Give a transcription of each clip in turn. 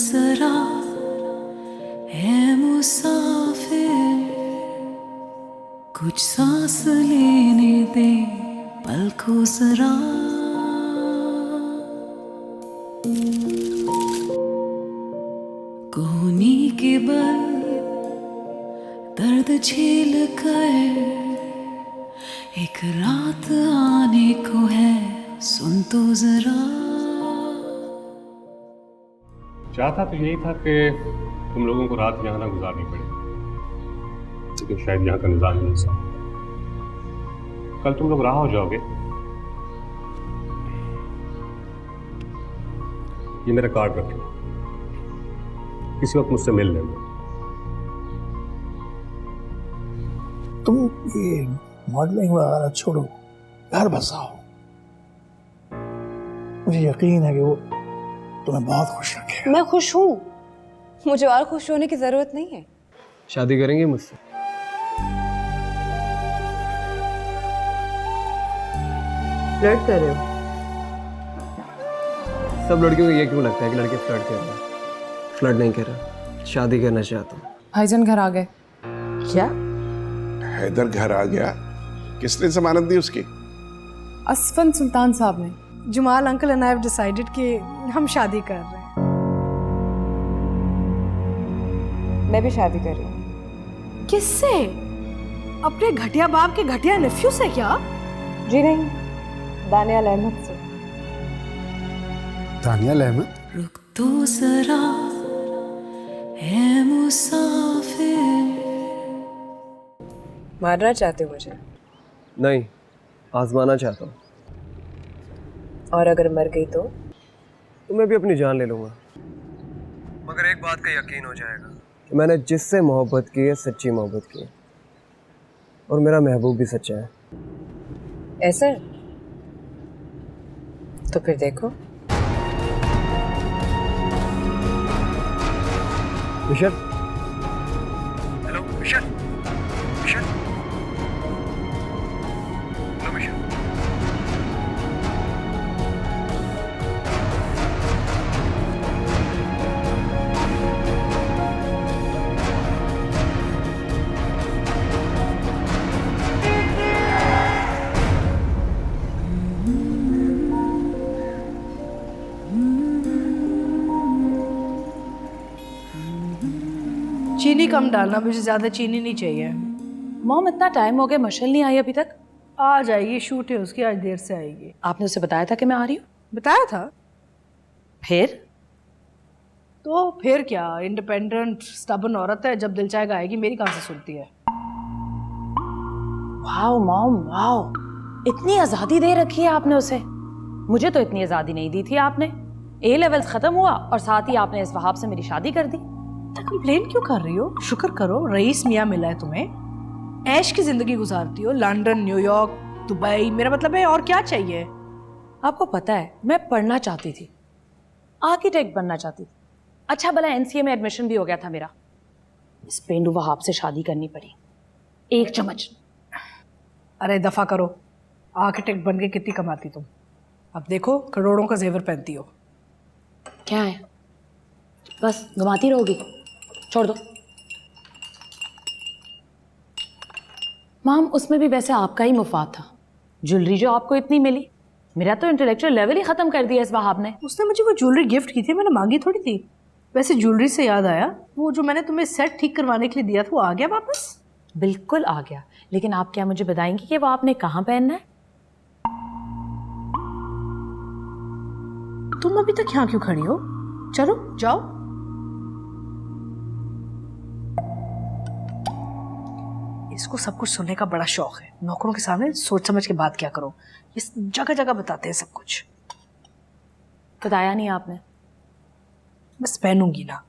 जरा है मुसाफिर, कुछ सांस लेने दे पल को जरा। कोहनी के बल दर्द झेल कर एक रात आने को है, सुन तो जरा। चाहता तो यही था कि तुम लोगों को रात यहाँ ना गुजारनी पड़े, लेकिन शायद यहाँ का निजाम ही ऐसा। कल तुम लोग रहा हो जाओगे। ये मेरा कार्ड रख लो, किसी वक्त मुझसे मिल लेना। तुम ये मॉडलिंग वगैरह छोड़ो, घर बसाओ। मुझे यकीन है कि वो तुम्हें बहुत खुश रखेगा। मैं खुश हूँ, मुझे और खुश होने की जरूरत नहीं है। शादी करेंगे मुझसे? फ्लर्ट कर रहे हो? सब लड़कियों को ये क्यों लगता है कि लड़के फ्लर्ट कर रहे हैं? फ्लर्ट नहीं कर रहा, शादी करना चाहता हूँ। भाईजान घर आ गए। क्या? हैदर घर आ गया? किसने जमानत दी उसकी? असफन सुल्तान साहब ने। जुमाल uncle and I have decided कि हम शादी कर रहे हैं। मैं भी शादी कर रही हूँ। किससे? अपने घटिया बाप के घटिया नेफ्यू से क्या? जी नहीं, दानियाल अहमद से। दानियाल अहमद? रुक तो जरा है मुसाफिर। मारना चाहते हो मुझे? नहीं, आजमाना चाहता हूँ। और अगर मर गई तो? तो मैं भी अपनी जान ले लूँगा, मगर एक बात का यकीन हो जाएगा कि मैंने जिससे मोहब्बत की है सच्ची मोहब्बत की है, और मेरा महबूब भी सच्चा है। ऐसा है? तो फिर देखो। Michelle, hello Michelle, Michelle, hello Michelle. चीनी कम डालना, मुझे ज्यादा चीनी नहीं चाहिए। मॉम इतना टाइम हो गया, मशल नहीं आई अभी तक। आ जाएगी, शूट है उसकी, आज देर से आएगी। आपने उसे बताया था कि मैं आ रही हूँ? बताया था। फिर? तो फिर क्या, इंडिपेंडेंट स्टबन औरत है, जब दिल चाहेगा आएगी। मेरी कहाँ से सुनती है? वाओ मॉम वाओ, इतनी आज़ादी दे रखी है आपने उसे। मुझे तो इतनी आज़ादी नहीं दी थी आपने। ए लेवल्स खत्म हुआ और साथ ही आपने इस वहाब से मेरी शादी कर दी। तो कंप्लेन क्यों कर रही हो? शुक्र करो, रईस मियाँ मिला है तुम्हें। ऐश की जिंदगी गुजारती हो, लंदन, न्यूयॉर्क, दुबई। मेरा मतलब है और क्या चाहिए? आपको पता है मैं पढ़ना चाहती थी, आर्किटेक्ट बनना चाहती थी। अच्छा भला एनसीए में एडमिशन भी हो गया था मेरा। इस पेंडू वहाब से शादी करनी पड़ी। एक चम्मच। अरे दफा करो, आर्किटेक्ट बन के कितनी कमाती तुम? अब देखो करोड़ों का जेवर पहनती हो। क्या है, बस घुमाती रहोगी? छोड़ दो। माम उसमें भी वैसे आपका ही मुफाद था। ज्वेलरी जो आपको इतनी मिली, मेरा तो इंटेलेक्चुअल लेवल ही खत्म कर दिया इस वहाब ने। उसने मुझे वो ज्वेलरी गिफ्ट की थी, मैंने मांगी थोड़ी थी। वैसे ज्वेलरी से याद आया, वो जो मैंने तुम्हें सेट ठीक करवाने के लिए दिया था, वो आ गया वापस? बिल्कुल आ गया, लेकिन आप क्या मुझे बताएंगी कि वो आपने कहाँ पहनना है? तुम अभी तक यहाँ क्यों खड़ी हो? चलो जाओ। इसको सब कुछ सुनने का बड़ा शौक है। नौकरों के सामने सोच समझ के बात क्या करो। ये जगह जगह बताते हैं सब कुछ। बताया नहीं आपने? बस पहनूंगी ना।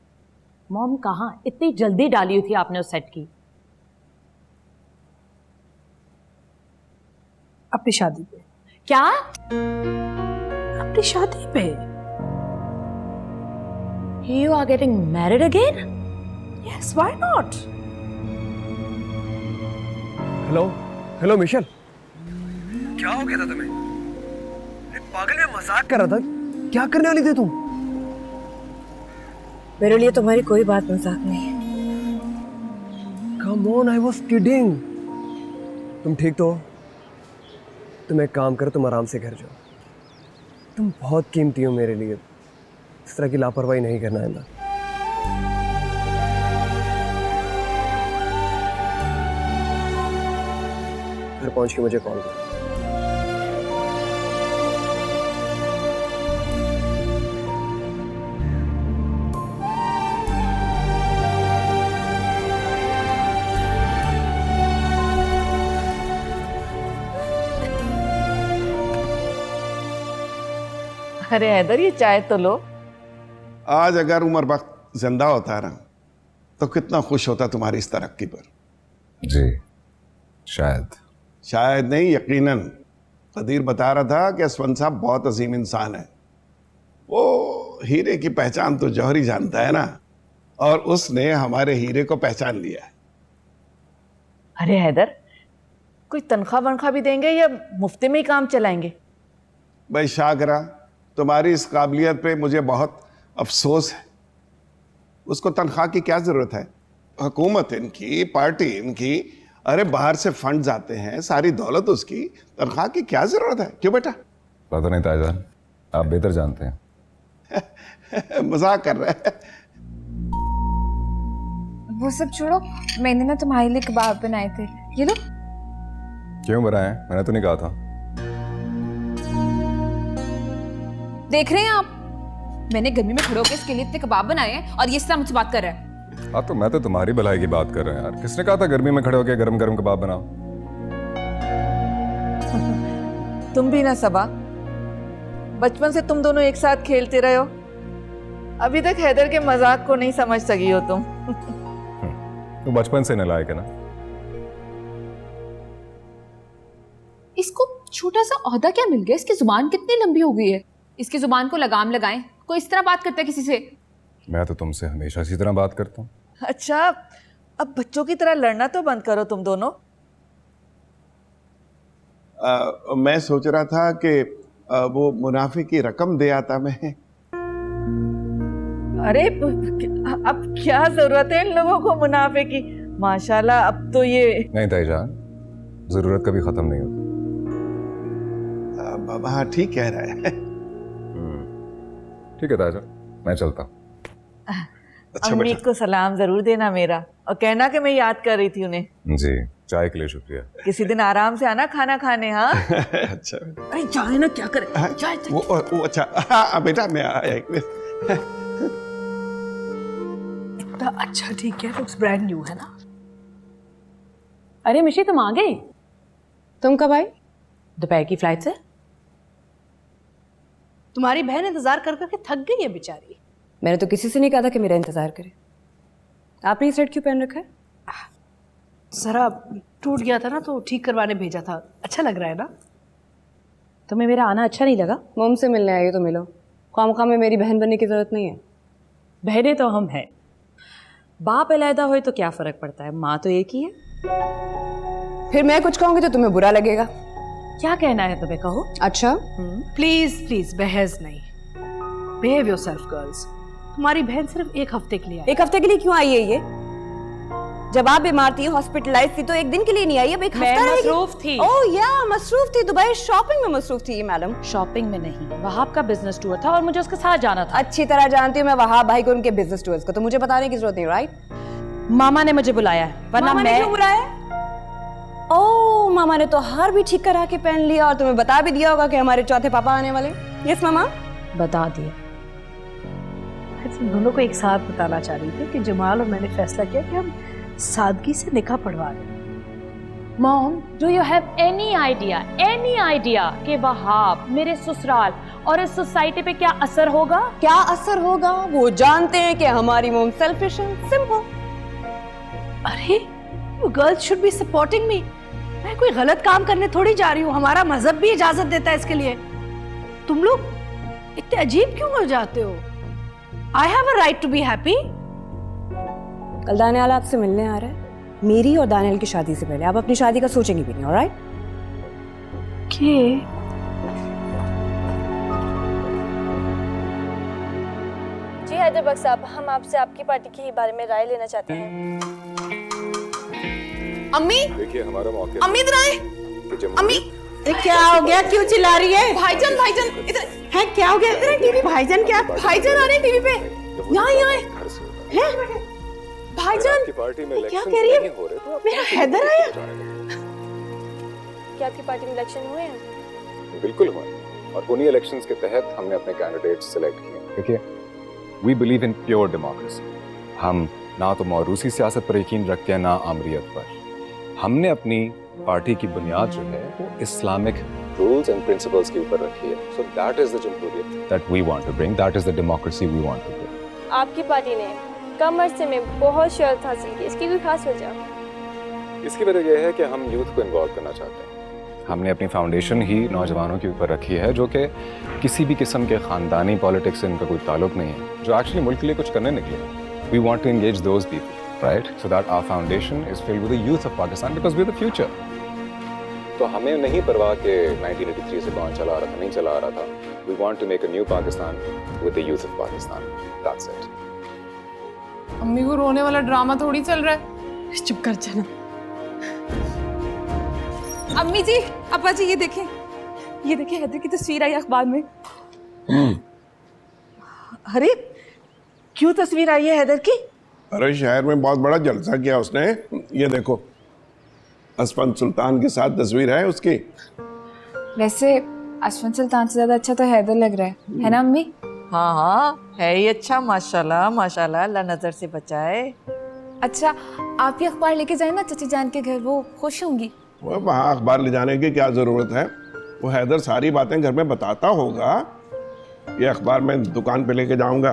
मॉम कहाँ, इतनी जल्दी डाली हुई थी आपने उस सेट की? अपनी शादी पे। क्या? अपनी शादी पे। You are getting married again? Yes, why not? Hello hello Michelle, क्या हो गया था तुम्हें? पागल, में मजाक कर रहा था। क्या करने वाली थी तुम? मेरे लिए तुम्हारी कोई बात मजाक नहीं है। Come on, I was kidding. तुम ठीक तो हो? तुम एक काम करो, तुम आराम से घर जाओ। तुम बहुत कीमती हो मेरे लिए, इस तरह की लापरवाही नहीं करना है ना। घर पहुंच के मुझे कॉल करो। अरे हैदर, ये चाय तो लो। आज अगर उमर वक्त जिंदा होता ना तो कितना खुश होता तुम्हारी इस तरक्की पर। जी शायद नहीं, यकीनन। कदीर बता रहा था कि असफन साहब बहुत अजीम इंसान है। वो हीरे की पहचान तो जौहरी जानता है ना, और उसने हमारे हीरे को पहचान लिया है। अरे हैदर, कोई तनख्वाह वनख्वाह भी देंगे या मुफ्त में ही काम चलाएंगे? भाई शाकरा, तुम्हारी इस काबिलियत पे मुझे बहुत अफसोस है। उसको तनख्वाह की क्या जरूरत है? हुकूमत इनकी, पार्टी इनकी, अरे बाहर से फंड्स आते हैं, सारी दौलत उसकी, तनख्वाह की क्या जरूरत है? क्यों बेटा? पता नहीं ताईजान, आप बेहतर जानते हैं। मजाक कर रहे हैं। वो सब छोड़ो, मैंने ना तुम्हारे लिए कबाब बनाए थे, ये लो। क्यों बनाए? मैंने तो नहीं कहा था। देख रहे हैं आप, मैंने गर्मी में खड़े होकर इसके लिए इतने कबाब बनाए हैं और ये इस तरह मुझसे बात कर रहा है। हाँ तो मैं तो तुम्हारी भलाई की बात कर रहा हूँ यार। किसने कहा था गर्मी में खड़े होकर गरम गरम कबाब बनाओ? तुम भी ना सबा, बचपन से तुम दोनों एक साथ खेलते रहे हो, अभी तक हैदर के मजाक को नहीं समझ सकी हो तुम। तो बचपन से नालायक है ना। इसको छोटा सा ओहदा क्या मिल गया? इसकी जुबान कितनी लंबी हो गई है? इसकी जुबान को लगाम लगाएं। कोई इस तरह बात करता है किसी से? मैं तो तुमसे हमेशा इसी तरह बात करता हूँ। अच्छा, अब बच्चों की तरह लड़ना तो बंद करो तुम दोनों। मैं सोच रहा था कि वो मुनाफे की रकम दे आता मैं। अरे अब क्या जरूरत है इन लोगों को मुनाफे की? माशाल्लाह, अब तो ये नहीं ताईजान, जरूरत कभी खत्म नहीं होती। बाबा ठीक कह रहा है। ठीक है ताईजान, मैं चलता हूँ। अच्छा अम्मी को सलाम जरूर देना मेरा, और कहना कि मैं याद कर रही थी उन्हें। जी, चाय के लिए शुक्रिया। किसी दिन आराम से आना खाना खाने। हाँ अच्छा। अरे चाय ना, क्या करे चाय। वो अच्छा। हाँ बेटा, मैं आया एक मिनट। इतना अच्छा, ठीक है, लुक्स ब्रांड न्यू है ना। अरे मिशी, तुम आ गई? तुम कब आई? दोपहर की फ्लाइट से। तुम्हारी बहन इंतजार कर करके थक गई है बेचारी। मैंने तो किसी से नहीं कहा था कि मेरा इंतजार करे। आपने ये सेट क्यों पहन रखा है? जरा टूट गया था ना, तो ठीक करवाने भेजा था। अच्छा लग रहा है ना? तुम्हें मेरा आना अच्छा नहीं लगा? मोम से मिलने आई हो तो मिलो, खामखा में मेरी बहन बनने की जरूरत नहीं है। बहनें तो हम हैं, बाप अलहदा हो तो क्या फर्क पड़ता है, माँ तो एक ही है। फिर मैं कुछ कहूंगी तो तुम्हें बुरा लगेगा। क्या कहना है तुम्हें, कहो। अच्छा, प्लीज प्लीज, बहस नहीं। Behave yourself girls. तुम्हारी बहन सिर्फ एक हफ्ते के लिए आई। एक हफ्ते के लिए क्यों आई है ये? जब आप बीमार थी, हॉस्पिटलाइज थी, तो एक दिन के लिए नहीं आई, अब एक हफ्ता रहेगी। मसरूफ थी। ओह या, मसरूफ थी, दुबई शॉपिंग में मसरूफ थी ये मैडम। शॉपिंग में नहीं, वहाब का बिजनेस टूर था और मुझे उसके साथ जाना था। अच्छी तरह जानती हूँ मैं वहाब भाई को, उनके बिजनेस टूर्स को, तो मुझे बताने की जरूरत नहीं, राइट? मामा ने मुझे बुलाया है, वरना मामा ने क्यों बुलाया? ओह, मामा ने तो हार भी ठीक करा के पहन लिया और तुम्हें बता भी दिया होगा कि हमारे चौथे पापा आने वाले। यस मामा, बता दिया। तुम दोनों को एक साथ बताना चाह रही थी कि जमाल और मैंने फैसला किया कि हम सादगी से निकाह पढ़वा रहे। Mom, do you have any idea कि वहाब, मेरे ससुराल और इस सोसाइटी पे क्या असर होगा? क्या असर होगा? वो जानते हैं कि हमारी मोम सेल्फिश है, सिंपल। अरे, you girls should be supporting me. मैं कोई गलत काम करने थोड़ी जा रही हूँ, हमारा मजहब भी इजाजत देता है इसके लिए। तुम लोग इतने अजीब क्यों हो जाते हो? I have a right to be happy. कल दानियाल आपसे मिलने आ रहा है, मेरी और दानियाल की शादी से पहले। आप अपनी शादी का सोचेंगे भी नहीं, ऑलराइट? जी हाँ हैदरबग साहब, हम आपसे आपकी पार्टी के बारे में राय लेना चाहते हैं। अम्मी, देखिए हमारा मौके अम्मी इधर आए। अम्मी, क्या हो गया, क्यों चिल्ला रही है? भाईजान भाईजान इधर है, क्या हो गया? इधर टीवी, भाईजान क्या? भाईजान आ रहे हैं टीवी पे। यहाँ आए है? भाईजान। की पार्टी में क्या कह रही है? हो रहे तो मेरा हैदर आया। क्या आपकी पार्टी में इलेक्शन हुए हैं? बिल्कुल हुआ, और उन्हीं इलेक्शंस के तहत हमने अपने कैंडिडेट्स सिलेक्ट किए। देखिए, we believe in pure democracy. हम ना तो मौरूसी सियासत पर यकीन रखते हैं, ना आमरीत पर। हमने अपनी पार्टी की बुनियाद जो है वो इस्लामिक रूल्स एंड प्रिंसिपल्स के ऊपर रखी है। सो दैट इज द जमहूरियत that we want to bring, that is the democracy we want to bring. आपकी पार्टी ने कम अरसे में बहुत शहरत हासिल की, इसकी कोई खास वजह? इसकी वजह यह है कि हम यूथ को इन्वॉल्व करना चाहते हैं। हमने अपनी फाउंडेशन ही नौजवानों के ऊपर रखी है, जो कि किसी भी किस्म के ख़ानदानी पॉलिटिक्स से इनका कोई ताल्लुक नहीं है, जो एक्चुअली मुल्क के लिए कुछ करने निकले हैं। We want to engage those people, right? So that our foundation is filled with the youth of Pakistan, because we are the future. तो हमें नहीं परवाह कि 1983 से कौन चला रहा था, नहीं चला रहा था। We want to make a new Pakistan with the youth of Pakistan, that's it. अम्मी को रोने वाला ड्रामा थोड़ी चल रहा है। चुप कर जाना। अम्मी जी, अब्बा जी, ये देखें हैदर की तस्वीर आई अखबार में। अरे क्यों तस्वीर आई है हैदर की? अरे शहर में बहुत बड़ा जलसा किया उसने। ये देखो, असफंद सुल्तान के साथ तस्वीर है उसकी। वैसे असफंद सुल्तान से ज्यादा अच्छा तो हैदर लग रहा है ना अम्मी? हाँ हाँ, है ही अच्छा, माशाल्लाह माशाल्लाह, अल्लाह नजर से बचाए। अच्छा, आप ये अखबार लेके जाए ना चची जान के घर, वो खुश होंगी। वो वहाँ अखबार ले जाने की क्या जरूरत है? वो हैदर सारी बातें घर में बताता होगा। ये अखबार मैं दुकान पे लेके जाऊंगा,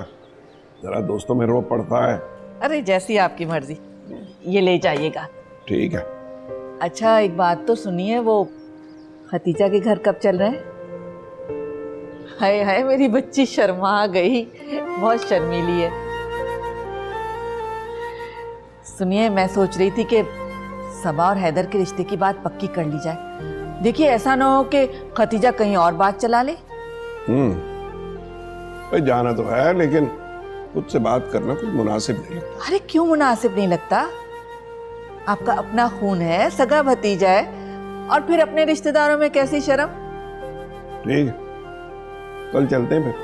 जरा दोस्तों में रो पड़ता है। अरे जैसी आपकी मर्जी, ये ले जाइएगा। ठीक है। अच्छा एक बात तो सुनिए, वो खतीजा के घर कब चल रहे हैं? हाय हाय, मेरी बच्ची शर्मा गई, बहुत शर्मीली है। सुनिए, मैं सोच रही थी कि सबा और हैदर के रिश्ते की बात पक्की कर ली जाए। देखिए, ऐसा ना हो कि खतीजा कहीं और बात चला ले। भाई जाना तो है, लेकिन खुद से बात करना कुछ मुनासिब नहीं लगता। अरे क्यों मुनासिब नहीं लगता? आपका अपना खून है, सगा भतीजा है, और फिर अपने रिश्तेदारों में कैसी शर्म? ठीक है, कल चलते हैं फिर।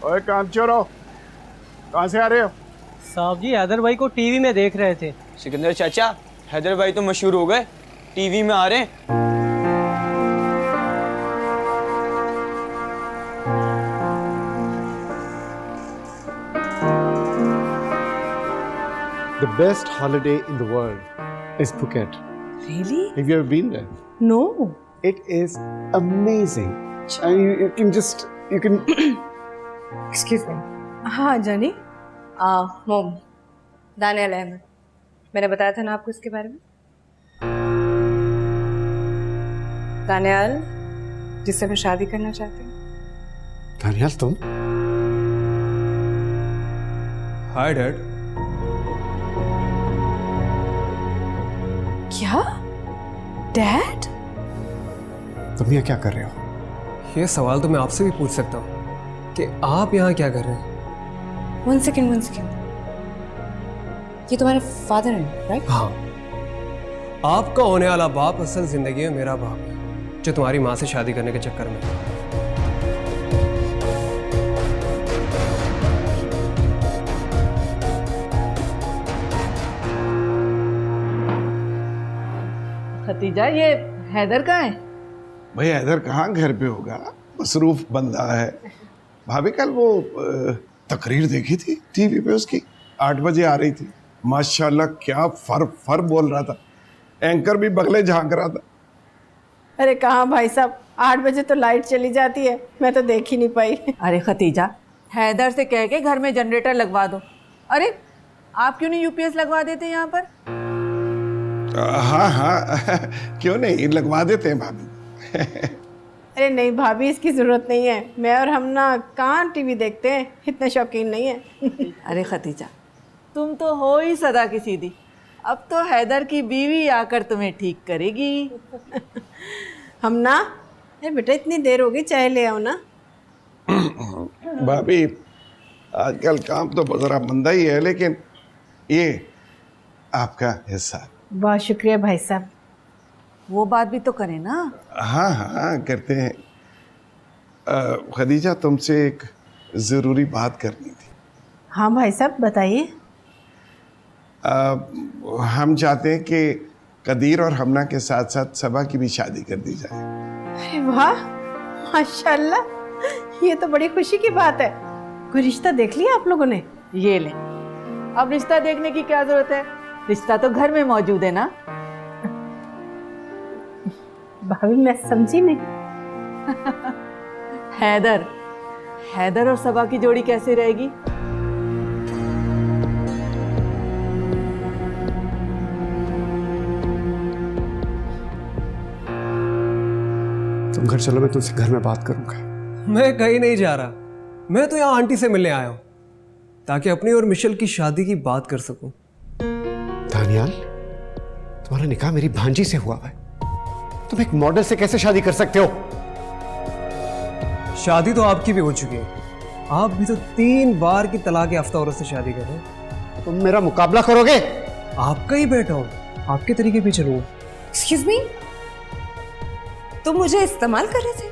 ओए कामचोरो, कहाँ से आ रहे हो? साहब जी, हैदर भाई को टीवी में देख रहे थे। सिकंदर चाचा, हैदर भाई तो मशहूर हो गए, टीवी में आ रहे हैं। The best holiday in the world is Phuket. Really? Have you ever been there? No. It is amazing. And you can just, you can... Excuse me. हाँ जानी। मोम, दानियल अहमद, मैंने बताया था ना आपको इसके बारे में। दानियल, जिससे मैं शादी करना चाहती हूँ। दानियल, तुम? Hi dad. क्या? डैड? तुम ये क्या कर रहे हो? ये सवाल तो मैं आपसे भी पूछ सकता हूँ कि आप यहाँ क्या कर रहे हैं? One second. ये तुम्हारे फादर हैं, राइट? हाँ, आपका होने वाला बाप असल जिंदगी में मेरा बाप है, जो तुम्हारी माँ से शादी करने के चक्कर में। खतीजा, ये हैदर कहाँ है? भाई हैदर कहाँ घर पे होगा, मसरूफ बंदा है। भाभी कल वो तकरीर देखी थी टीवी पे उसकी, 8 बजे आ रही थी। माशाल्लाह क्या फर बोल रहा था, एंकर भी बगले झांक रहा था। अरे कहाँ भाई साहब, 8 बजे तो लाइट चली जाती है, मैं तो देख ही नहीं पाई। अरे खतीजा, हैदर से कह के घर में जनरेटर लगवा दो। अरे आप क्यों नहीं यूपीएस लगवा देते यहाँ पर? हाँ क्यों नहीं, लगवा देते हैं भाभी। अरे नहीं भाभी, इसकी जरूरत नहीं है। मैं और हम ना कहाँ टीवी देखते हैं, इतने शौकीन नहीं है। अरे खतीजा, तुम तो हो ही सदा की सीधी। अब तो हैदर की बीवी आकर तुम्हें ठीक करेगी। हम ना, अरे बेटा इतनी देर हो गई, चाय ले आओ ना। भाभी आजकल काम तो जरा मंदा ही है, लेकिन ये आपका हिस्सा। बहुत शुक्रिया भाई साहब। वो बात भी तो करें ना। हाँ हाँ करते हैं। खदीजा तुमसे एक ज़रूरी बात करनी थी। हाँ भाई साहब बताइए। हम चाहते हैं कि कदीर और हमना के साथ साथ सबा की भी शादी कर दी जाए। अरे वाह, माशाल्लाह, ये तो बड़ी खुशी की बात है। कोई रिश्ता देख लिया आप लोगों ने? ये ले, अब रिश्ता देखने की क्या जरूरत है, रिश्ता तो घर में मौजूद है ना। भाभी मैं समझी नहीं। हैदर और सबा की जोड़ी कैसे रहेगी? तुम घर चलो, मैं तुमसे घर में बात करूंगा। मैं कहीं नहीं जा रहा, मैं तो यहाँ आंटी से मिलने आया हूँ ताकि अपनी और मिशेल की शादी की बात कर सकूं। दानियाल, तुम्हारा निकाह मेरी भांजी से हुआ है, तुम एक मॉडल से कैसे शादी कर सकते हो? शादी तो आपकी भी हो चुकी है, आप भी तो 3 बार की तलाक याफ्ता औरत से शादी कर रहे हैं। तुम मेरा मुकाबला करोगे? आपका ही बेटा हूं, आपके तरीके पे चलूंगा। एक्सक्यूज मी, तुम मुझे इस्तेमाल कर रहे थे?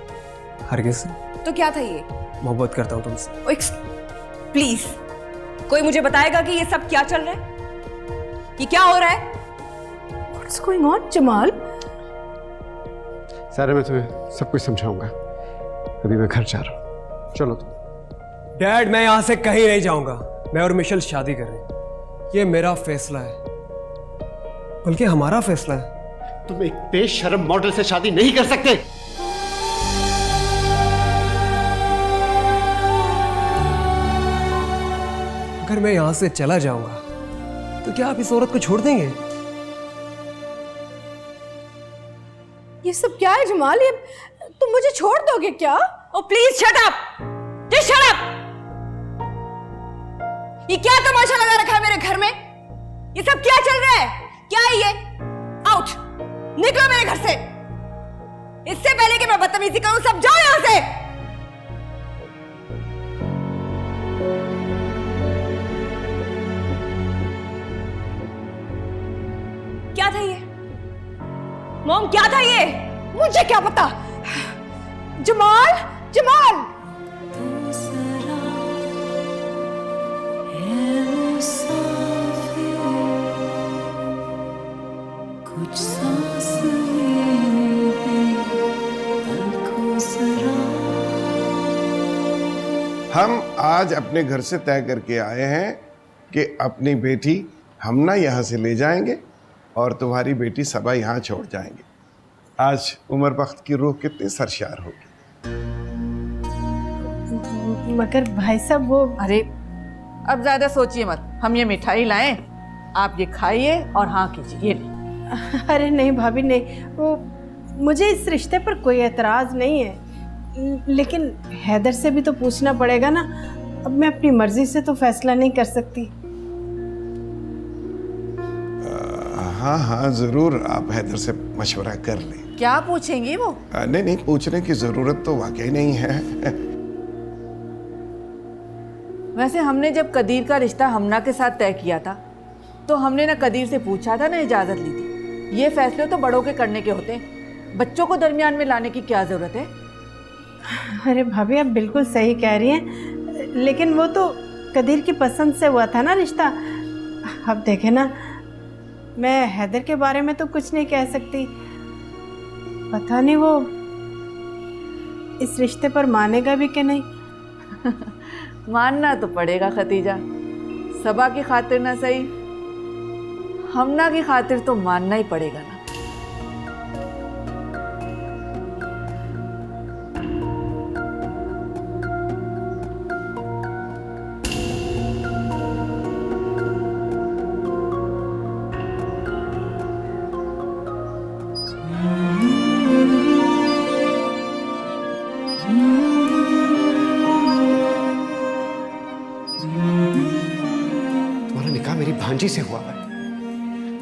हरगिज़ से। तो क्या था ये? मोहब्बत करता हूं तुमसे। प्लीज कोई मुझे बताएगा कि ये सब क्या चल रहा है, ये क्या हो रहा है? What's going on, Jamal? सारे मैं तुम्हें सब कुछ समझाऊंगा, अभी मैं घर जा रहा हूं, चलो तुम। डैड, मैं यहां से कहीं नहीं जाऊंगा। मैं और मिशेल शादी कर रहे हैं, ये मेरा फैसला है, बल्कि हमारा फैसला है। तुम एक बेशर्म मॉडल से शादी नहीं कर सकते। अगर मैं यहां से चला जाऊंगा तो क्या आप इस औरत को छोड़ देंगे? ये सब क्या है जमाल? ये तुम मुझे छोड़ दोगे क्या? Oh please shut up, just shut up. ये क्या तमाशा लगा रखा है मेरे घर में? ये सब क्या चल रहा है? क्या है ये? आउट, निकलो मेरे घर से। इससे पहले कि मैं बदतमीजी करूं, सब जाओ यहां से। क्या था ये? मॉम क्या था ये? मुझे क्या पता। जमाल, जमाल, कुछ सांस लेने दे पलकों जरा। हम आज अपने घर से तय करके आए हैं कि अपनी बेटी हमना यहाँ से ले जाएंगे और तुम्हारी बेटी सबा यहाँ छोड़ जाएंगे। आज उमर बख्त की रूह कितनी सरशार होगी। मगर भाई साहब वो, अरे अब ज्यादा सोचिए मत, हम ये मिठाई लाएं, आप ये खाइए और हाँ कीजिए, ये ले। अरे नहीं भाभी नहीं, वो मुझे इस रिश्ते पर कोई एतराज़ नहीं है, लेकिन हैदर से भी तो पूछना पड़ेगा ना। अब मैं अपनी मर्जी से तो फैसला नहीं कर सकती। हाँ हाँ ज़रूर, आप हैदर से मशवरा कर लें। क्या पूछेंगी वो? नहीं, पूछने की ज़रूरत तो वाकई नहीं है। वैसे हमने जब कदीर का रिश्ता हमना के साथ तय किया था तो हमने ना कदीर से पूछा था ना इजाज़त ली थी। ये फैसले तो बड़ों के करने के होते हैं, बच्चों को दरमियान में लाने की क्या ज़रूरत है? अरे भाभी आप बिल्कुल सही कह रही हैं, लेकिन वो तो कदीर की पसंद से हुआ था ना रिश्ता। अब देखे ना, मैं हैदर के बारे में तो कुछ नहीं कह सकती, पता नहीं वो इस रिश्ते पर मानेगा भी कि नहीं। मानना तो पड़ेगा खतीजा, सबा की खातिर ना सही, हमना की खातिर तो मानना ही पड़ेगा ना। तुम्हारा निकाह मेरी भांजी से हुआ है,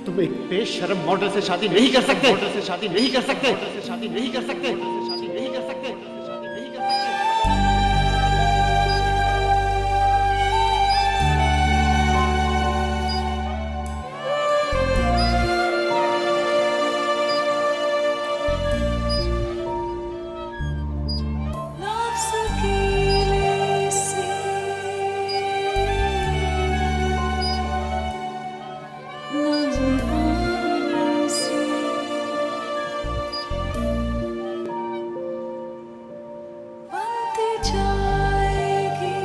तुम तुम एक बेशर्म मॉडल से शादी नहीं कर सकते, मॉडल से शादी नहीं कर सकते, मॉडल से शादी नहीं कर सकते, मॉडल से शादी नहीं कर सकते, मॉडल से शादी नहीं कर सकते। लफ्ज़ कीले से नज़्बान से बनती जाएगी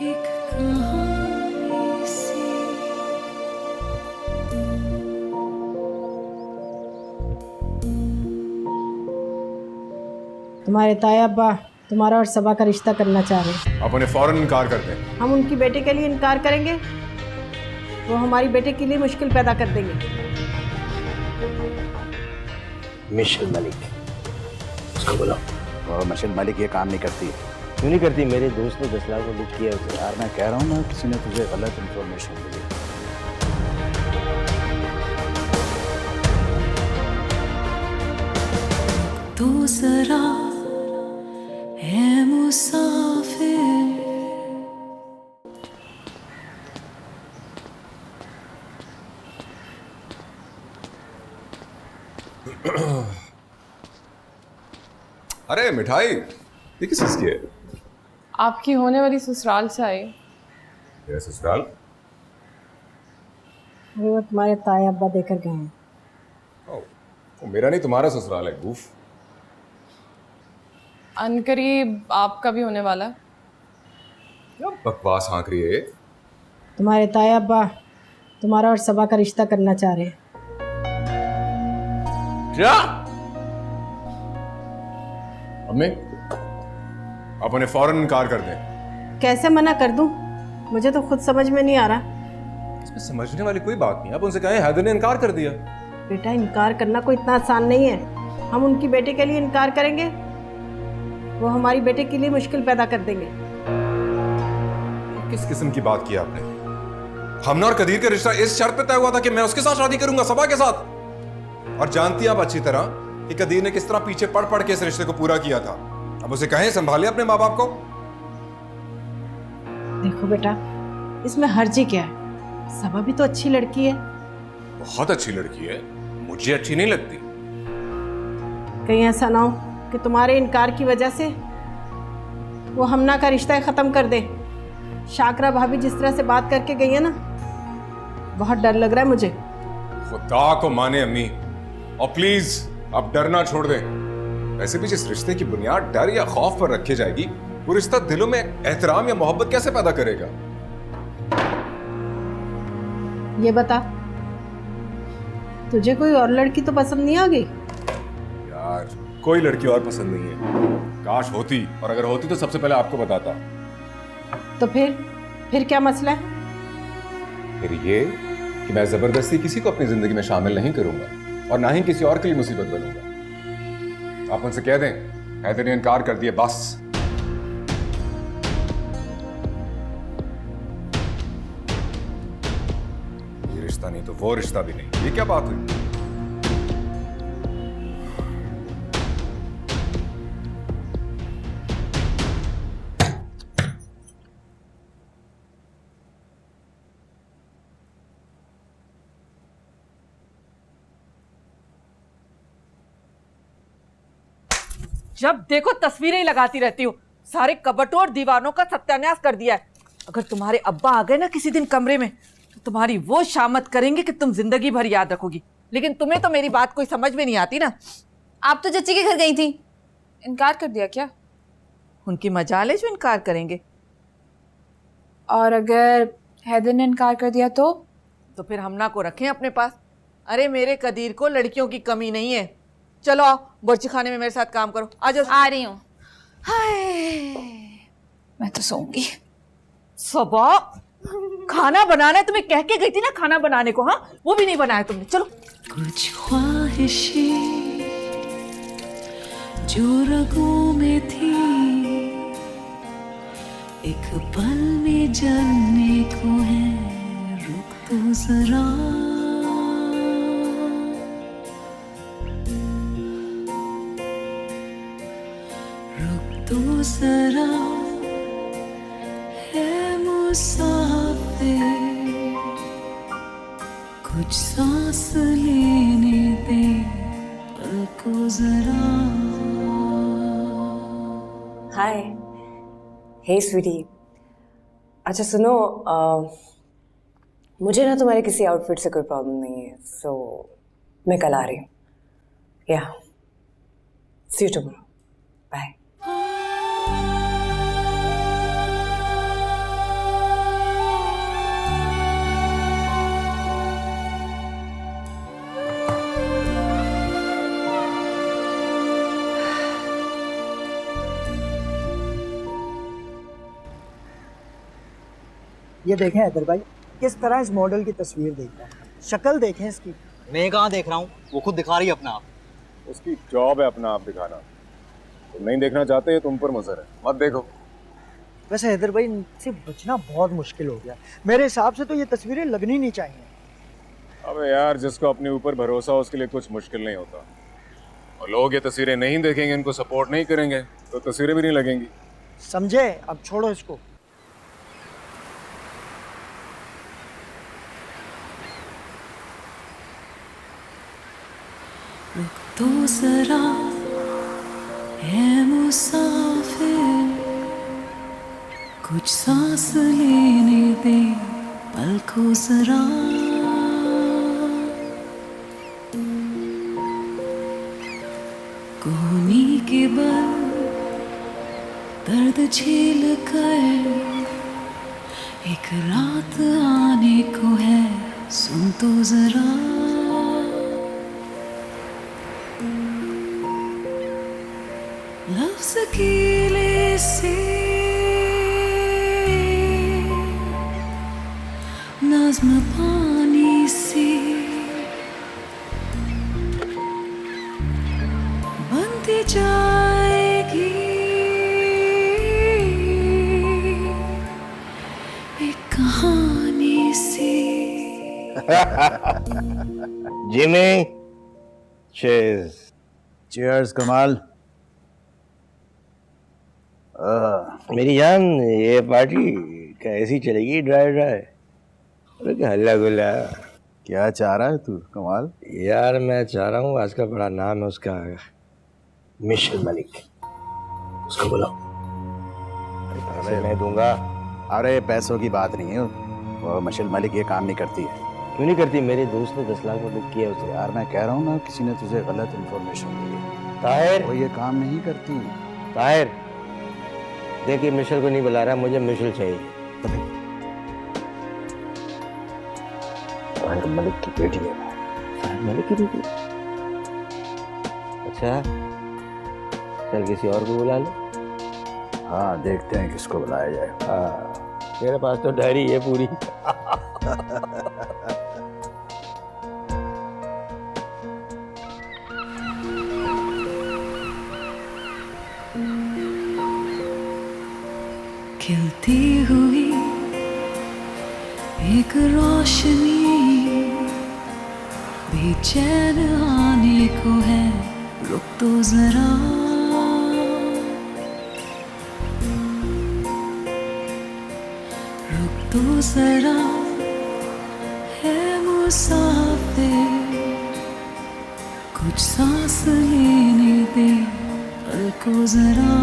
एक कहानी सी। तुम्हारे ताया अब्बा तुम्हारा और सबा का रिश्ता करना चाह रहे हैं। आप उन्हें फौरन इनकार कर दें। हम उनकी बेटे के लिए इनकार करेंगे, वो हमारी बेटे के लिए मुश्किल पैदा कर देंगे। मिशेल मलिक, उसको बुलाओ। और मिशेल मलिक ये काम नहीं करती है। क्यों नहीं करती? मेरे दोस्त ने 10 लाख को लूट किया उसे। यार मैं कह रहा हूँ ना, किसी ने तुझे गलत इन्फॉर्मेशन दी। तू जरा है मुसाफिर, अरे मिठाई, ये किस चीज की है? आपकी होने वाली ससुराल से आई। मेरा ससुराल? अरे वो तुम्हारे ताया अब्बा देकर गए हैं। वो मेरा नहीं, तुम्हारा ससुराल है गूफ। अनकरीब आपका भी होने वाला है। क्या बकवास हाँक रही है? तुम्हारे ताया अब्बा तुम्हारा और सबा का रिश्ता करना चाह रहे हैं। क्या? अम्मी, आप उन्हें फौरन इनकार कर दें। कैसे मना कर दूं? मुझे तो खुद समझ में नहीं आ रहा। इसमें समझने वाली कोई बात नहीं। आप उनसे कहें हैदर ने इनकार कर दिया। बेटा, इनकार करना कोई इतना आसान नहीं है। हम उनकी बेटे के लिए इनकार करेंगे, वो हमारी बेटे के लिए मुश्किल पैदा कर देंगे। किस किस्म की बात की आपने? हमने और कदीर का रिश्ता इस शर्त पे तय हुआ था कि मैं उसके साथ शादी करूंगा, सबा के साथ। और जानती हैं आप अच्छी तरह कि कदीर ने किस तरह पीछे पड़ पड़ के इस रिश्ते को पूरा किया था। अब उसे कहें संभाले अपने माँ बाप को। देखो बेटा, इसमें हर्जी क्या है? सबा भी तो अच्छी लड़की है। बहुत अच्छी लड़की है, मुझे अच्छी नहीं लगती। कहीं ऐसा ना हो कि तुम्हारे इनकार की वजह से वो हमना का रिश्ता खत्म कर दे। शाकरा भाभी जिस तरह से बात करके गई है ना, बहुत डर लग रहा है मुझे। खुदा को माने अम्मी, और प्लीज आप डरना छोड़ दें। वैसे भी जिस रिश्ते की बुनियाद डर या खौफ पर रखी जाएगी, वो रिश्ता दिलों में एहतराम या मोहब्बत कैसे पैदा करेगा? ये बता, तुझे कोई और लड़की तो पसंद नहीं आ गई? यार, कोई लड़की और पसंद नहीं है। काश होती, और अगर होती तो सबसे पहले आपको बताता। तो फिर क्या मसला है? फिर ये कि मैं जबरदस्ती किसी को अपनी जिंदगी में शामिल नहीं करूंगा, और ना ही किसी और के लिए मुसीबत बनूंगा। आप उनसे कह दें हैदर ने इनकार कर दिया, बस। ये रिश्ता नहीं तो वो रिश्ता भी नहीं। ये क्या बात हुई? जब देखो तस्वीरें ही लगाती रहती हूँ। सारे कबटों और दीवानों का सत्यानाश कर दिया है। अगर तुम्हारे अब्बा आ गए ना किसी दिन कमरे में, तो तुम्हारी वो शामत करेंगे कि तुम जिंदगी भर याद रखोगी। लेकिन तुम्हें तो मेरी बात कोई समझ में नहीं आती ना। आप तो चची के घर गई थी, इनकार कर दिया क्या? उनकी मजाल है जो इनकार करेंगे। और अगर हैदर ने इनकार कर दिया तो फिर हमना को रखें अपने पास। अरे मेरे कदीर को लड़कियों की कमी नहीं है। चलो आओ, बर्ची खाने में मेरे साथ काम करो। आ जाओ। आ रही हूँ। हाय, मैं तो सोऊंगी। सबा, खाना बनाना है तुम्हें, कह के गई थी ना खाना बनाने को। हाँ, वो भी नहीं बनाया तुमने। चलो। कुछ ख्वाहिशें जो रगों में थी, एक पल में जलने को है, रुक तो जरा। रुक तो जरा, है मुसाफिर, कुछ सांस लेने दे पल को जरा। हाय, हे स्वीटी। अच्छा सुनो, मुझे ना तुम्हारे किसी आउटफिट से कोई प्रॉब्लम नहीं है, सो मैं कल आ रही हूँ। या सी यू टुमारो, बाय। ये देखें हैदर भाई, किस तरह इस मॉडल की तस्वीर देख रहा है, शक्ल देखें इसकी। मैं कहाँ देख रहा हूँ, वो खुद दिखा रही है अपना आप। उसकी जॉब है अपना आप दिखाना। तुम नहीं देखना चाहते, ये तुम पर मुजर है, मत देखो। वैसे हैदर भाई, इनसे बचना बहुत मुश्किल हो गया। मेरे हिसाब से तो ये तस्वीरें लगनी नहीं चाहिए। अबे यार, जिसको अपने ऊपर भरोसा हो उसके लिए कुछ मुश्किल नहीं होता। और लोग ये तस्वीरें नहीं देखेंगे, इनको सपोर्ट नहीं करेंगे, तो तस्वीरें भी नहीं लगेंगी। समझे? अब छोड़ो इसको। रुक तो जरा, है मुसाफिर, कुछ सांस लेने दे पल को जरा। कोहनी के बल दर्द झेल कर एक रात आने को है, सुन तो जरा। लफ्ज़ कीले से नज़्म पानी से बनती जाएगी एक कहानी सी। Jimmy, cheers. चीयर्स कमाल। मेरी जान, ये पार्टी कैसी चलेगी? Dry dry? अरे क्या हल्ला गुल्ला। क्या चाह रहा है तू कमाल? यार मैं चाह रहा हूँ, आज का बड़ा नाम है उसका, मिशेल मलिक, उसको बुलाओ। पैसे मैं दूंगा। अरे पैसों की बात नहीं है, वो मिशेल मलिक ये काम नहीं करती है। क्यों नहीं करती? मेरे दोस्त ने 10 लाख में बुक किया उसे। यार मैं कह रहा हूँ ना, किसी ने तुझे गलत इन्फॉर्मेशन दी। ताहिर, वो ये काम नहीं करती। ताहिर देखिए, मिशेल को नहीं बुला रहा, मुझे मिशेल चाहिए। मलिक की बेटी है। मलिक की बेटी? अच्छा, चल किसी और को बुला लो। हाँ, देखते हैं किसको बुलाया जाए। हाँ, मेरे पास तो डायरी है पूरी। खिलती हुई एक रोशनी, बेचैन आने को है, रुक तो जरा। रुक तो जरा, है मुसाफिर, कुछ सांस लेने दे पल को जरा।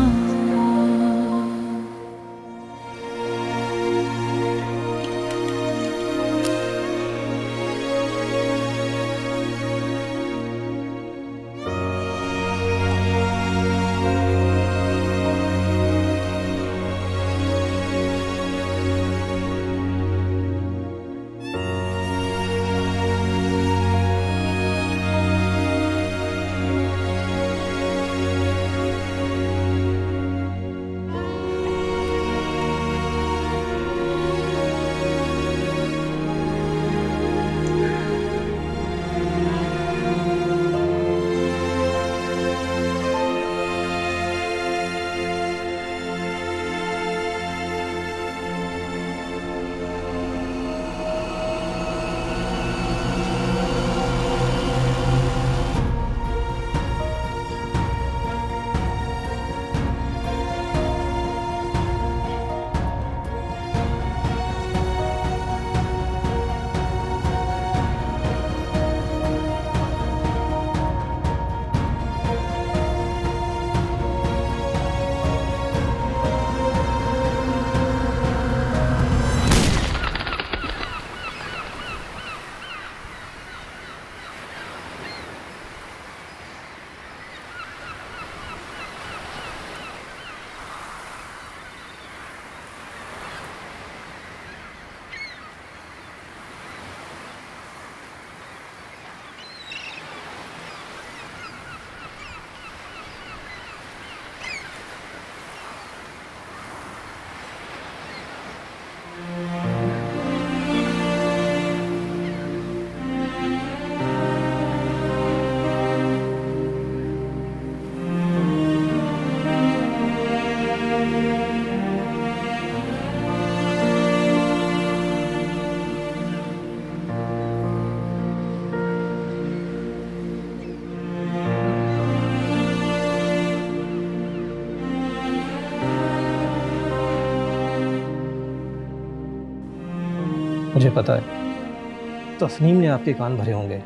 मुझे पता है तस्नीम ने आपके कान भरे होंगे।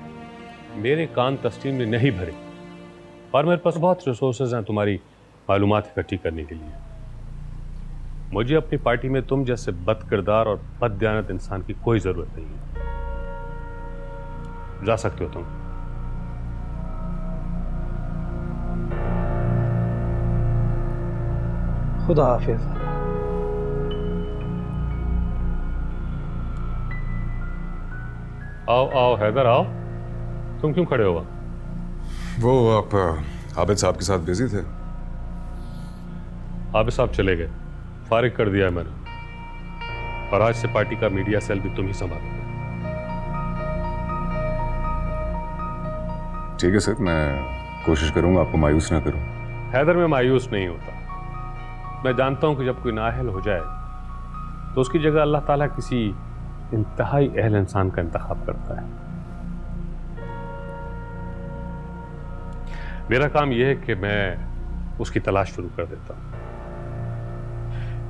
मेरे कान तस्लीम ने नहीं भरे, और मेरे पास बहुत रिसोर्सेज हैं तुम्हारी मालूमात इकट्ठी करने के लिए। मुझे अपनी पार्टी में तुम जैसे बदकिरदार और बददियानत इंसान की कोई जरूरत नहीं है। जा सकते हो तुम। खुदा हाफिज। आओ आओ हैदर आओ। तुम क्यों खड़े हो? वो आप आबिद साहब के साथ बिजी थे। आबिद साहब चले गए, फारिग कर दिया है मैंने, और आज से पार्टी का मीडिया सेल भी तुम ही संभालोगे। ठीक है सर, मैं कोशिश करूंगा आपको मायूस ना करूं। हैदर में मायूस नहीं होता। मैं जानता हूं कि जब कोई नाअहल हो जाए तो उसकी जगह अल्लाह ताला किसी इंतहाई अहल इंसान का इंतखाब करता है। मेरा काम यह है कि मैं उसकी तलाश शुरू कर देता हूं।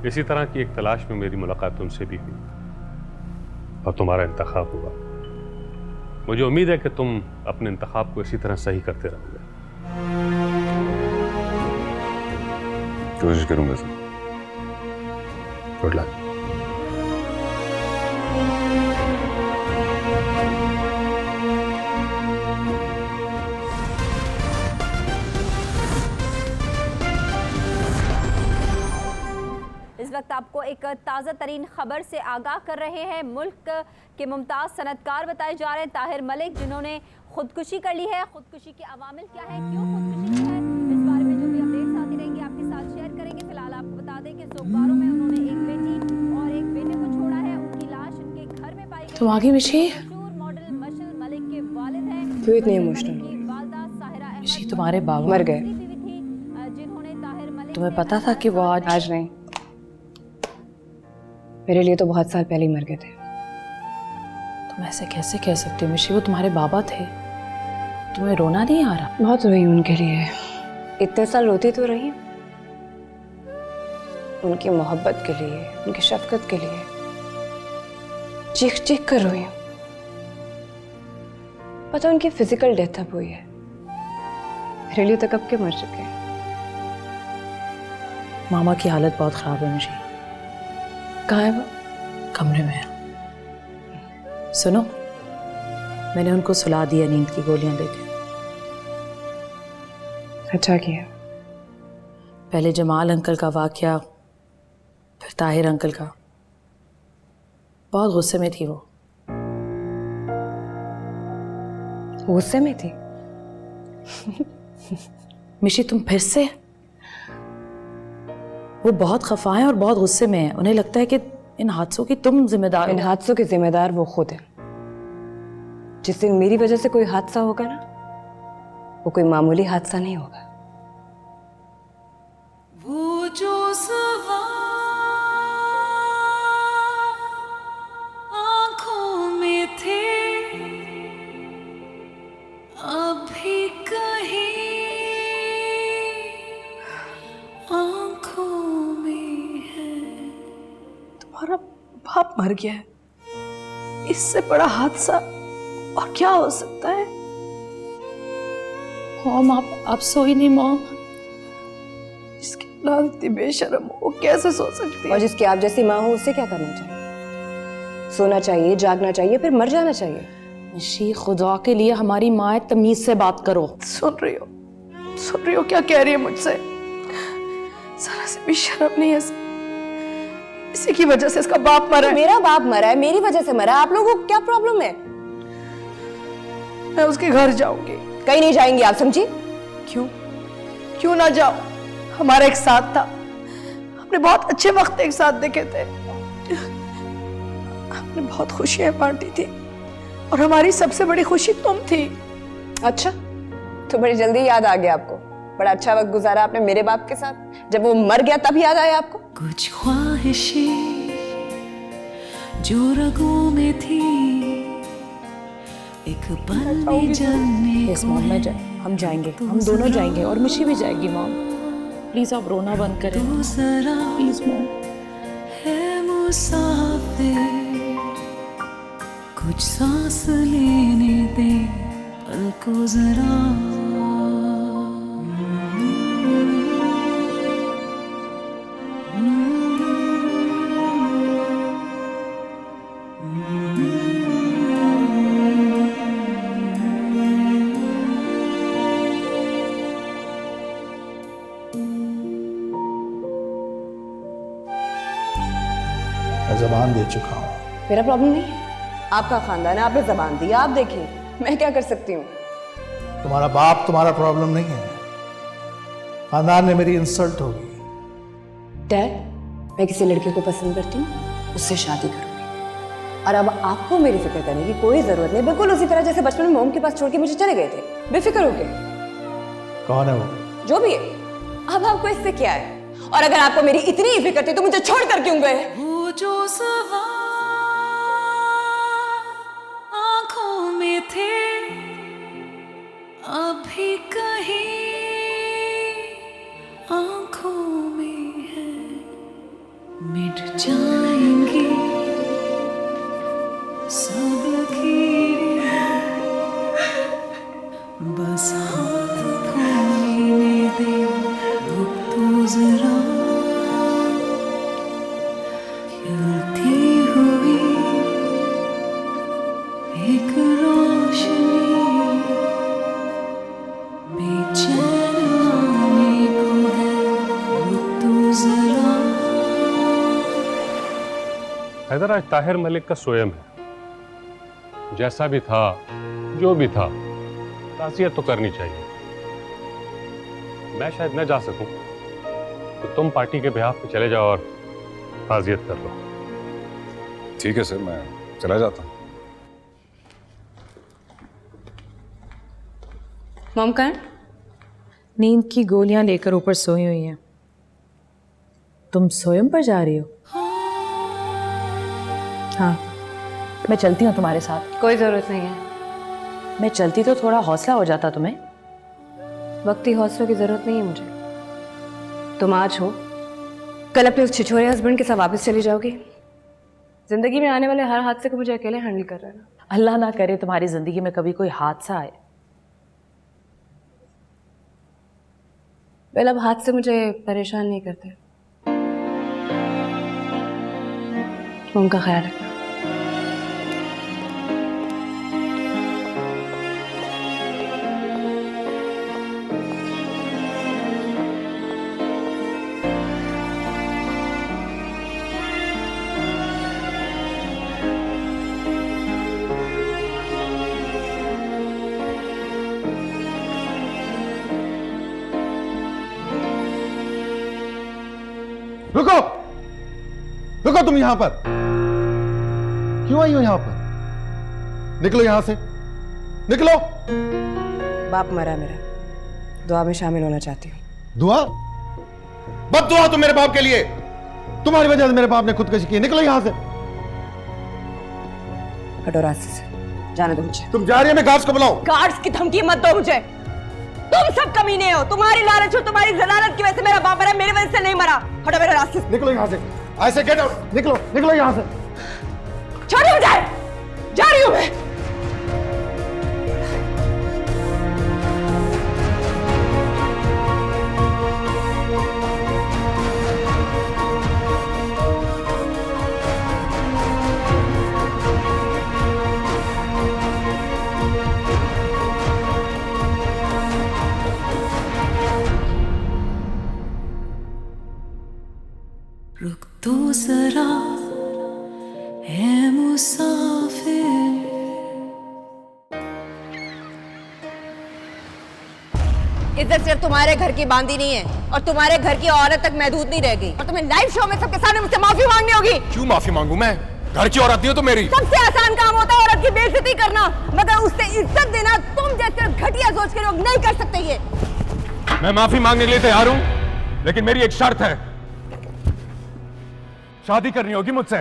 इसी तरह की एक तलाश में मेरी मुलाकात उनसे भी हुई और तुम्हारा इंतखाब हुआ। मुझे उम्मीद है कि तुम अपने इंतखाब को इसी तरह सही करते रहोगे। कोशिश करूंगा सर। Good luck. इस वक्त आपको एक ताज़ा तरीन खबर से आगाह कर रहे हैं। मुल्क के मुमताज़ सनतकार बताए जा रहे हैं ताहिर मलिक, जिन्होंने खुदकुशी कर ली है। खुदकुशी के अवामिल क्या है, क्यों खुदकुशी की है, इस बारे में जो भी अपडेट्स आती रहेंगी आपके साथ शेयर करेंगे। फिलहाल आपको बता दें कि सोमवारों में उन्होंने एक बेटी और एक बेटे को छोड़ा है। उनकी लाश उनके घर में पाई गई। तुम आगे मिशी? मॉडल मशल मलिक के वालिद हैं। क्यों इतनी इमोशनल? मिशी तुम्हारे बाबा मर गए। तुम्हें पता था कि वो आज नहीं, मेरे लिए तो बहुत साल पहले ही मर गए थे। तुम ऐसे कैसे कह सकते हो मिशी? वो तुम्हारे बाबा थे। तुम्हें रोना नहीं आ रहा? बहुत रोई उनके लिए, इतने साल रोती तो रही, उनकी मोहब्बत के लिए, उनकी शफकत के लिए चीख चीख कर रोई। पता उनकी फिजिकल डेथ अब हुई है, मेरे लिए तो कब के मर चुके हैं। मामा की हालत बहुत खराब है मिशी। कहाँ है वो? कमरे में है। सुनो, मैंने उनको सुला दिया नींद की गोलियां देके। अच्छा किया। पहले जमाल अंकल का वाकया, फिर ताहिर अंकल का। बहुत गुस्से में थी वो। गुस्से में थी? मिशी तुम फिर से? वो बहुत खफा है और बहुत गुस्से में है। उन्हें लगता है कि इन हादसों की तुम जिम्मेदार हो। इन हादसों के जिम्मेदार वो खुद है। जिस दिन मेरी वजह से कोई हादसा होगा ना, वो कोई मामूली हादसा नहीं होगा। वो जो सवाल आंखों में थे अभी कहीं आंखों में है। तुम्हारा बाप मर गया है, इससे बड़ा हादसा और क्या हो सकता है? मॉम आप सोई नहीं मॉम। जिसकी औलाद इतनी बेशर्म हो, वो कैसे सो सकती है? और जिसकी आप जैसी माँ हो, उससे क्या करना चाहिए? सोना चाहिए, जागना चाहिए, फिर मर जाना चाहिए। निशी खुदा के लिए हमारी माँ है, तमीज से बात करो। सुन रही हो क्या कह रही है मुझसे? जरा से भी शर्म नहीं है? इसी की वजह से इसका बाप मरा है। मेरा बाप मरा है, मेरी वजह से मरा है। आप लोगों को क्या प्रॉब्लम है? मैं उसके घर जाऊंगी। कहीं नहीं जाएंगी आप, समझी? क्यों ना जाओ? हमारा एक साथ था, हमने बहुत अच्छे वक्त एक साथ देखे थे, हमने बहुत खुशियां बांटी थी, और हमारी सबसे बड़ी खुशी तुम थी। अच्छा, तो बड़ी जल्दी याद आ गया आपको। बड़ा अच्छा वक्त गुजारा आपने मेरे बाप के साथ, जब वो मर गया तब याद आया आपको? कुछ ख्वाहिशें जो रगों में थी एक पल में जलने को है। हम जाएंगे, हम दोनों जाएंगे, और मिशी भी जाएगी। मॉम प्लीज आप रोना बंद करें। दूसरा प्लीज मॉम। है मुसाफिर कुछ सांस लेने दे पल को जरा। मैं जबान दे चुका हूँ। मेरा प्रॉब्लम नहीं है, आपका खानदान है, आपने जबान दी, आप देखें मैं क्या कर सकती हूँ। तुम्हारा बाप तुम्हारा प्रॉब्लम नहीं है, खानदान में मेरी इंसल्ट होगी। डैड, मैं किसी लड़के को पसंद करती हूँ, उससे शादी करूँगी, और अब आपको मेरी फिक्र करने की कोई जरूरत नहीं। बिल्कुल उसी तरह जैसे बचपन में मोम के पास छोड़ के मुझे चले गए थे, बेफिक्र होके। कौन है वो? जो भी है, अब आपको इससे क्या है? और अगर आपको मेरी इतनी ही फिक्र थी तो मुझे छोड़ कर क्यों गए? वो जो सवाल आंखों में थे अभी कहीं आंखों में है, मिट जाएंगी सब लकीरें, बस हाथ थामने दे रुक तो जरा। खिलती हुई एक रोशनी बेचैन आने को है, रुक तो जरा। हैदर, आज ताहिर मलिक का सोयम है। जैसा भी था, जो भी था, ताज़ियत तो करनी चाहिए। मैं शायद न जा सकूं, तो तुम पार्टी के बिहाफ पे चले जाओ और ताज़ियत कर लो। ठीक है सर, मैं चला जाता हूँ। मॉम कहाँ है? नींद की गोलियां लेकर ऊपर सोई हुई हैं। तुम स्वयं पर जा रही हो? हाँ, मैं चलती हूँ तुम्हारे साथ। कोई जरूरत नहीं है। मैं चलती तो थोड़ा हौसला हो जाता तुम्हें। वक्ती हौसलों की जरूरत नहीं है मुझे। तुम आज हो, कल अपने उस छिछोरे हस्बैंड के साथ वापस चली जाओगी। जिंदगी में आने वाले हर हादसे को मुझे अकेले हैंडल कर रहा है। अल्लाह ना करे तुम्हारी जिंदगी में कभी कोई हादसा आए। वेल, अब हादसे मुझे परेशान नहीं करते। उनका ख्याल रखना। रुको, रुको, तुम यहां पर क्यों आई हो? यहां पर निकलो, यहां से निकलो। बाप मरा मेरा, दुआ में शामिल होना चाहती हूँ। दुआ? बद दुआ तो मेरे बाप के लिए। तुम्हारी वजह से मेरे बाप ने खुदकुशी की। निकलो यहां से। हटो रास्ते से, जाने दो मुझे। तुम जा रही हो, मैं गार्ड्स को बुलाऊं? गार्ड्स की धमकी मत दो मुझे। तुम सब कमीने हो, तुम्हारी लालच हो, तुम्हारी जलालत की वजह से मेरा बाप मरा, मेरी वजह से नहीं मरा। हटो मेरे रास्ते से। निकलो यहां से। आई से गेट आउट। निकलो, निकलो यहां से। छोड़ो मुझे, जा रही हूं मैं। रुक तो जरा है मुसाफिर। इज्जत सिर्फ तुम्हारे घर की बांधी नहीं है, और तुम्हारे घर की औरत तक महदूद नहीं रह गई, और तुम्हें लाइव शो में सबके सामने मुझसे माफी मांगनी होगी। क्यों माफी मांगू मैं? घर की औरत हो तो मेरी। सबसे आसान काम होता है औरत की बेइज्जती करना, मगर उससे इज्जत देना तुम जैसे घटिया सोच के लोग नहीं कर सकते। ये मैं माफी मांगने के लिए तैयार हूं, लेकिन मेरी एक शर्त है। शादी करनी होगी मुझसे।